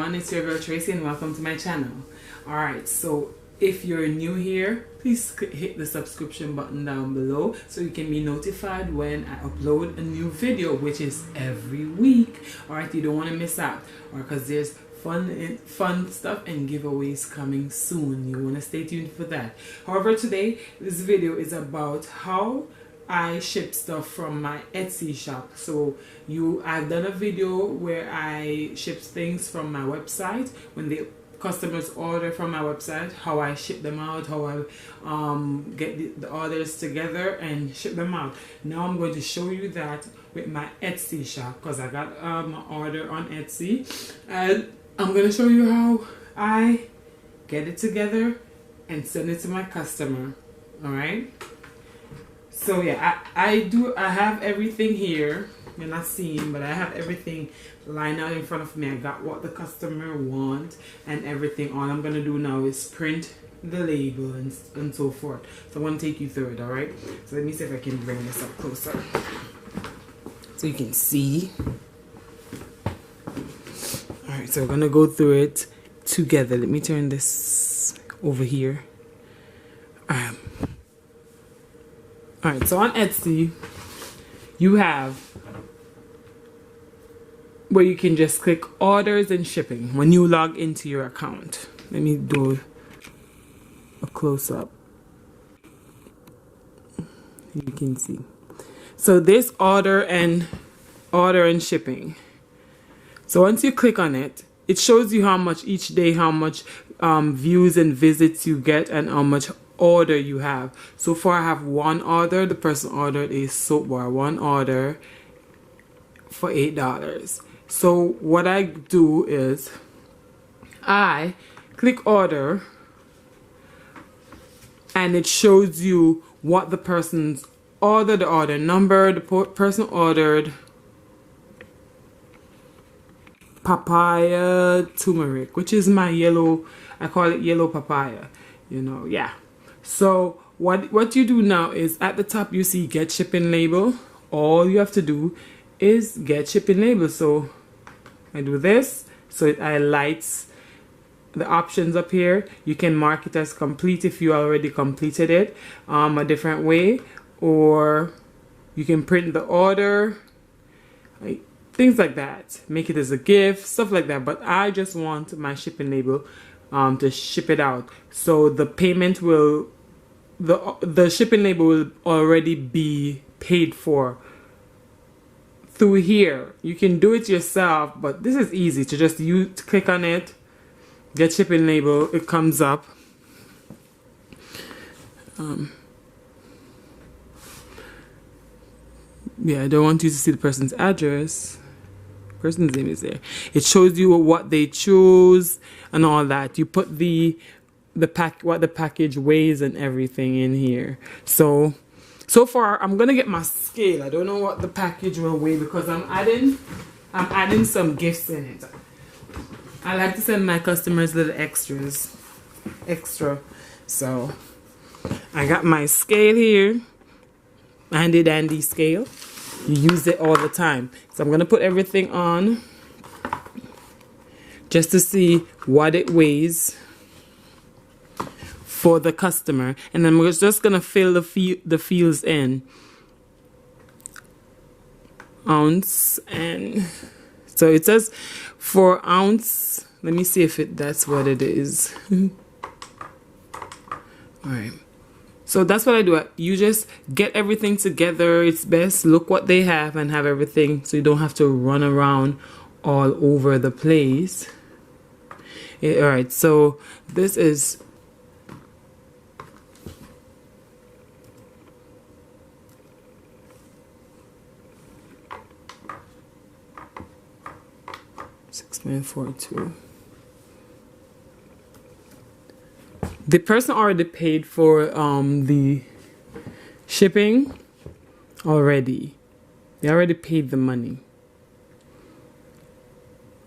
everyone, it's your girl Tracy and welcome to my channel. Alright, so if you're new here, please hit the subscription button down below so you can be notified when I upload a new video, which is every week. Alright, you don't want to miss out, or because there's fun stuff and giveaways coming soon. You want to stay tuned for that. However, today this video is about how I ship stuff from my Etsy shop. So I've done a video where I ship things from my website. When the customers order from my website, how I ship them out, how I get the orders together and ship them out. Now I'm going to show you that with my Etsy shop, because I got my order on Etsy, and I'm going to show you how I get it together and send it to my customer. Alright, so yeah, I have everything here. You're not seeing, but I have everything lined out in front of me. I got what the customer wants and everything. All I'm gonna do now is print the label and so forth. So I'm gonna take you through it. All right, so let me see if I can bring this up closer so you can see. All right, so we're gonna go through it together. Let me turn this over here. Alright, so on Etsy, you have where you can just click orders and shipping when you log into your account. Let me do a close-up. You can see. So this order and shipping. So once you click on it, it shows you how much each day, how much views and visits you get, and how much order you have. So far I have one order. The person ordered a soap bar, one order for $8. So what I do is I click order and it shows you what the person's order, the order number. The person ordered papaya turmeric, which is my yellow, I call it yellow papaya, you know. Yeah. So what you do now is at the top you see get shipping label. All you have to do is get shipping label. So I do this, so it highlights the options up here. You can mark it as complete if you already completed it a different way, or you can print the order, like, things like that. Make it as a gift, stuff like that. But I just want my shipping label to ship it out. So the payment will, the shipping label will already be paid for through here. You can do it yourself, but this is easy to just click on it, get shipping label, it comes up. Yeah, I don't want you to see the person's address. Person's name is there. It shows you what they choose and all that. You put what the package weighs and everything in here. So far I'm gonna get my scale. I don't know what the package will weigh because I'm adding some gifts in it. I like to send my customers little extra. So I got my scale here, handy dandy scale. You use it all the time. So I'm gonna put everything on just to see what it weighs for the customer, and then we're just gonna fill the fields in. Ounce, and so it says 4 ounce. Let me see if that's what it is. All right. So that's what I do. You just get everything together. It's best look what they have and have everything, so you don't have to run around all over the place. All right. So this is 6.42. The person already paid for the shipping already. They already paid the money.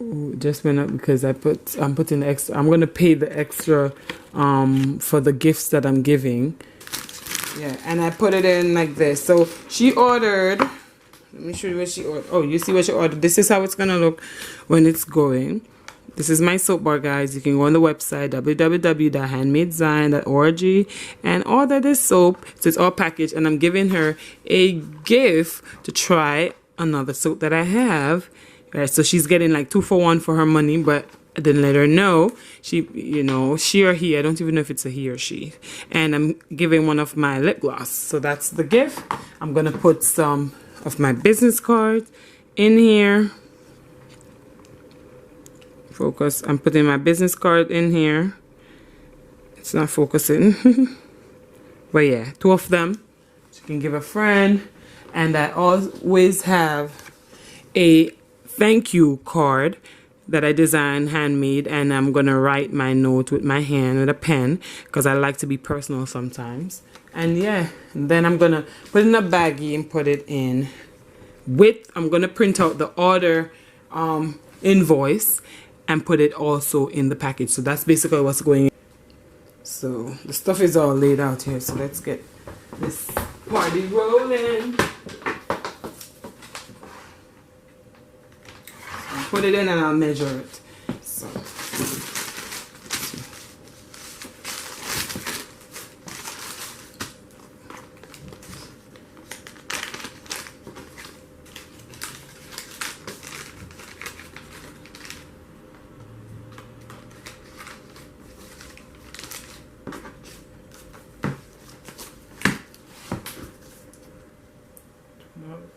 Ooh, just went up because I'm putting the extra. I'm gonna pay the extra for the gifts that I'm giving. Yeah, and I put it in like this. So she ordered. Let me show you what she ordered. Oh, you see what she ordered. This is how it's gonna look when it's going. This is my soap bar, guys. You can go on the website www.handmadedesign.org and order this soap. So it's all packaged, and I'm giving her a gift to try another soap that I have. Right, so she's getting like 2 for 1 for her money, but I didn't let her know. She, you know, she or he, I don't even know if it's a he or she. And I'm giving one of my lip gloss. So that's the gift. I'm gonna put some of my business cards in here. Focus. I'm putting my business card in here. It's not focusing. But yeah, 2 of them. You can give a friend. And I always have a thank you card that I designed handmade, and I'm gonna write my note with my hand with a pen because I like to be personal sometimes. And yeah, and then I'm gonna put it in a baggie and put it in with, I'm gonna print out the order invoice and put it also in the package. So that's basically what's going in. So the stuff is all laid out here, so let's get this party rolling. I'll put it in and I'll measure it. So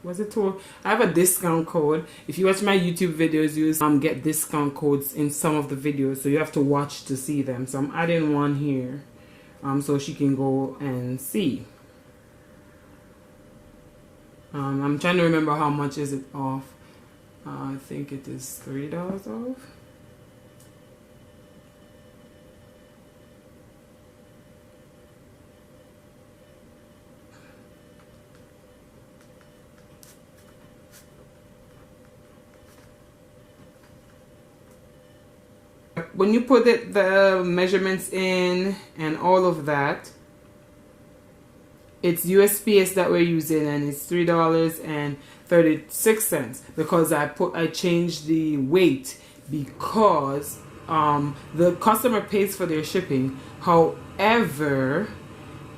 was it tool? I have a discount code. If you watch my YouTube videos, you get discount codes in some of the videos, so you have to watch to see them. So I'm adding one here, so she can go and see. I'm trying to remember how much is it off. I think it is $3 off. When you put the measurements in and all of that, it's USPS that we're using, and it's $3.36 because I changed the weight because the customer pays for their shipping. However,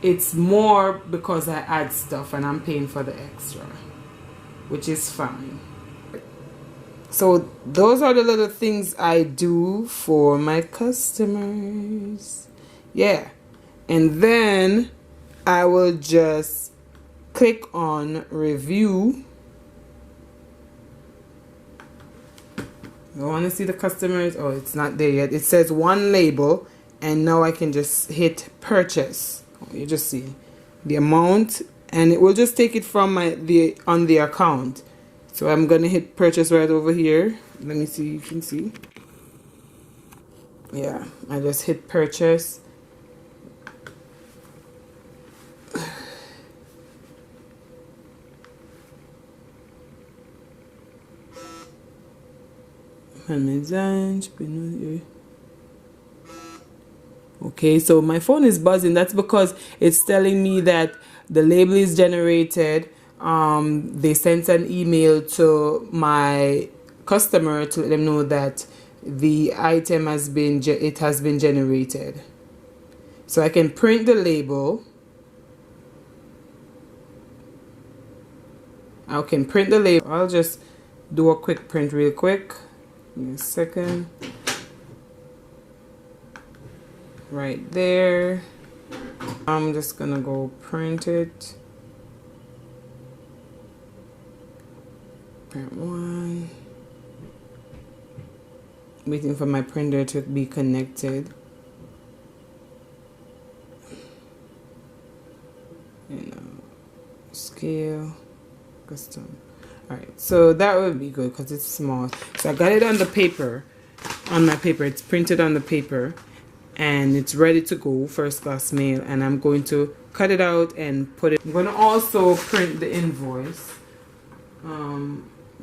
it's more because I add stuff and I'm paying for the extra, which is fine. So those are the little things I do for my customers. Yeah. And then I will just click on review. You want to see the customers? Oh, it's not there yet. It says 1 label, and now I can just hit purchase. You just see the amount, and it will just take it from on the account. So I'm gonna hit purchase right over here. Let me see, you can see. Yeah, I just hit purchase. Okay, so my phone is buzzing. That's because it's telling me that the label is generated. They sent an email to my customer to let them know that the item has been generated. So I can print the label. I can print the label. I'll just do a quick print real quick. Give me a second. Right there. I'm just gonna go print it. Print 1. Waiting for my printer to be connected. Scale, custom. Alright, so that would be good because it's small. So I got it on the paper, on my paper. It's printed on the paper and it's ready to go, first class mail. And I'm going to cut it out and put it. I'm going to also print the invoice.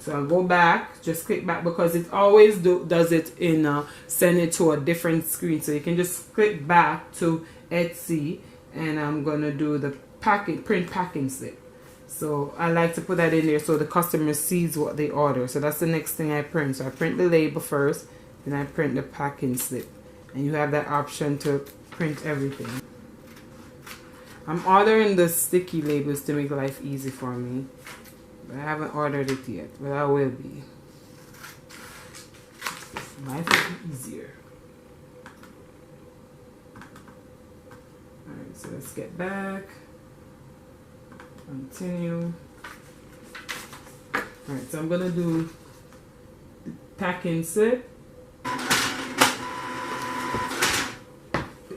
So I'll go back, just click back because it always does it in send it to a different screen. So you can just click back to Etsy, and I'm gonna do the print packing slip. So I like to put that in there so the customer sees what they order. So that's the next thing I print. So I print the label first, then I print the packing slip, and you have that option to print everything. I'm ordering the sticky labels to make life easy for me, but I haven't ordered it yet, but I will be. Life will be easier. Alright, so let's get back. Continue. Alright, so I'm gonna do the packing slip.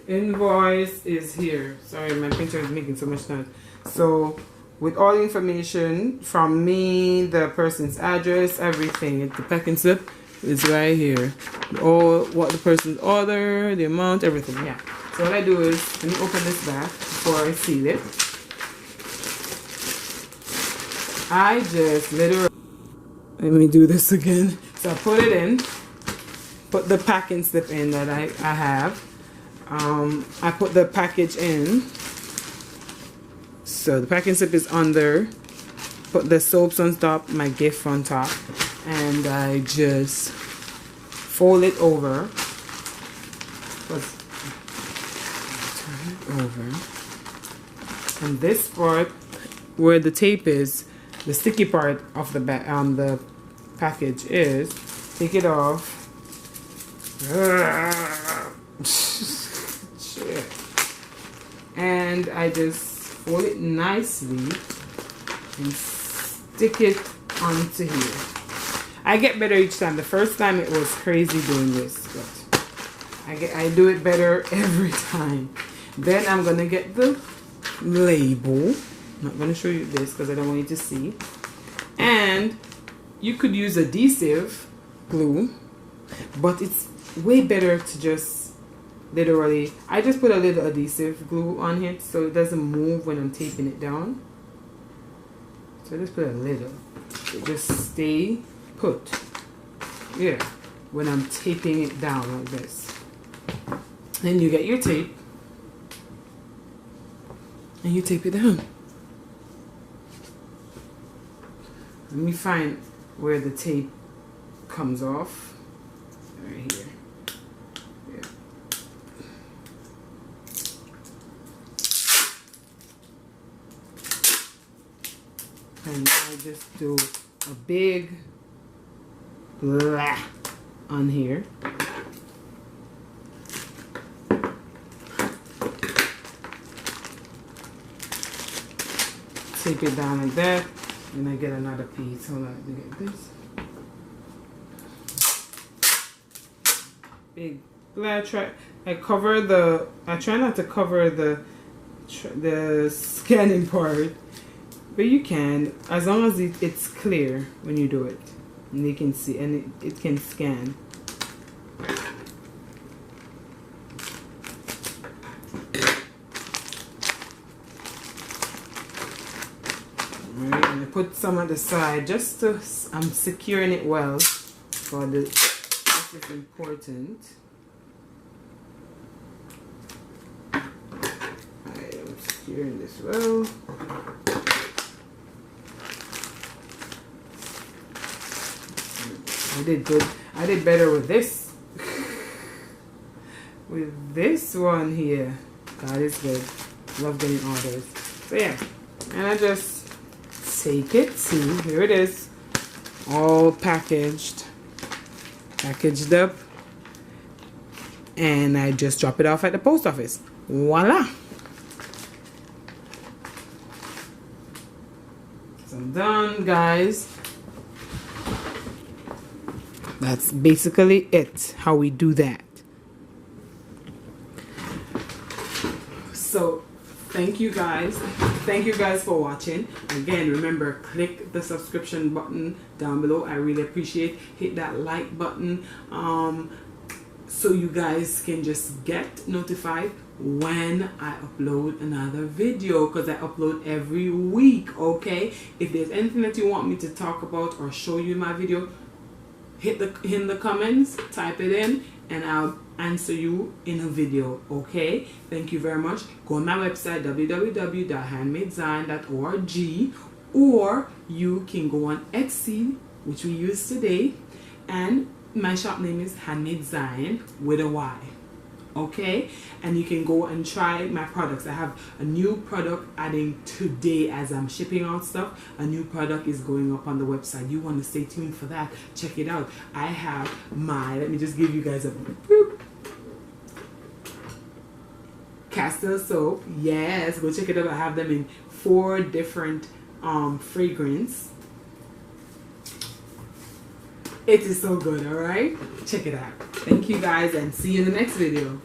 Invoice is here. Sorry, my printer is making so much noise. So with all the information from me, the person's address, everything, the packing slip is right here. All what the person's order, the amount, everything. Yeah. So what I do is, let me open this back before I seal it. I just literally, let me do this again. So I put it in, put the packing slip in that I have. I put the package in, so the packing slip is under, put the soaps on top, my gift on top, and I just fold it over, turn it over, and this part where the tape is, the sticky part of the package is, take it off. And I just fold it nicely and stick it onto here. I get better each time. The first time it was crazy doing this, but I do it better every time. Then I'm gonna get the label. I'm not gonna show you this because I don't want you to see. And you could use adhesive glue, but it's way better to just literally, I just put a little adhesive glue on it so it doesn't move when I'm taping it down. So I just put a little. It just stay put. Yeah, when I'm taping it down like this. Then you get your tape and you tape it down. Let me find where the tape comes off. Right here. And I just do a big blah on here. Tape it down like that. And I get another piece. Hold on, let me get this. Big blah. I try not to cover the scanning part. But you can, as long as it's clear when you do it. And you can see, and it can scan. Alright, and I put some on the side just to, I'm securing it well. For this is important. Alright, I'm securing this well. I did good. I did better with this. With this one here. God is good. Love getting orders. So yeah. And I just take it. See, here it is. All packaged. Packaged up. And I just drop it off at the post office. Voila. So I'm done, guys. That's basically it, how we do that. So thank you guys for watching. Again, remember, click the subscription button down below. I really appreciate. Hit that like button so you guys can just get notified when I upload another video, because I upload every week. Okay, if there's anything that you want me to talk about or show you in my video, hit in the comments, type it in, and I'll answer you in a video. Okay, thank you very much. Go on my website, www.handmadedesign.org, or you can go on Etsy, which we use today, and my shop name is Handmade Zion with a Y. Okay, and you can go and try my products. I have a new product adding today as I'm shipping out stuff. A new product is going up on the website. You want to stay tuned for that. Check it out. I have my, let me just give you guys a boop, castor soap. Yes, go check it out. I have them in 4 different fragrance. It is so good. All right, check it out. Thank you guys, and see you in the next video.